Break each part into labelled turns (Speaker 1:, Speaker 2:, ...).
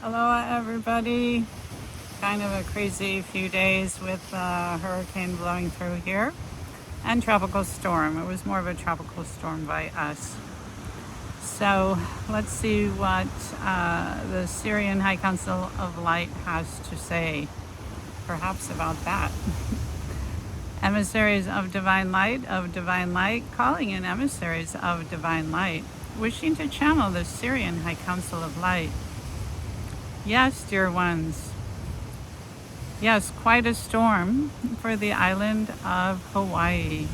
Speaker 1: Aloha everybody. Kind of a crazy few days with a hurricane blowing through here and tropical storm. It was more of a tropical storm by us. So let's see what the Sirian High Council of Light has to say, perhaps about that. Emissaries of Divine Light, calling in emissaries of Divine Light, wishing to channel the Sirian High Council of Light. Yes, dear ones. Yes, quite a storm for the island of Hawaii.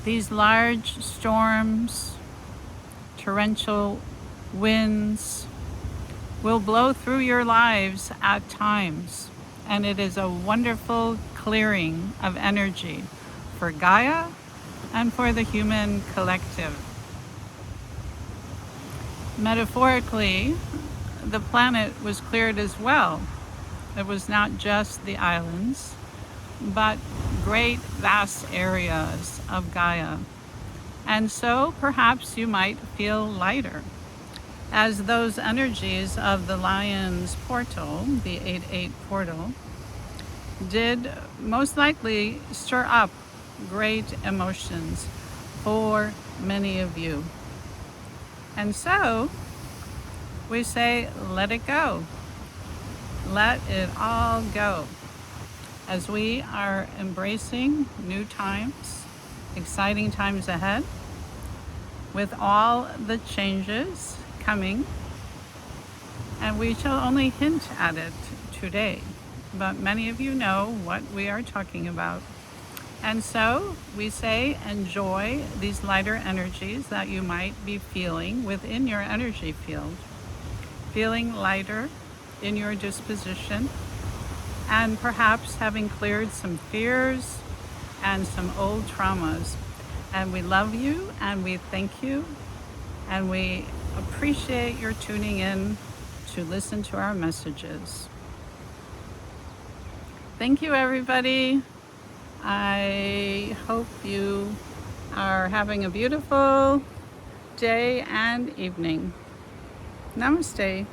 Speaker 1: These large storms, torrential winds, will blow through your lives at times, and it is a wonderful clearing of energy for Gaia and for the human collective. Metaphorically, the planet was cleared as well. It was not just the islands, but great vast areas of Gaia. And so perhaps you might feel lighter, as those energies of the Lion's portal, the 8-8 portal, did most likely stir up great emotions for many of you. And so we say, let it go. Let it all go. As we are embracing new times, exciting times ahead, with all the changes coming, and we shall only hint at it today, but many of you know what we are talking about. And so we say, enjoy these lighter energies that you might be feeling within your energy field. Feeling lighter in your disposition, and perhaps having cleared some fears and some old traumas. And we love you, and we thank you, and we appreciate your tuning in to listen to our messages. Thank you, everybody. I hope you are having a beautiful day and evening. Namaste.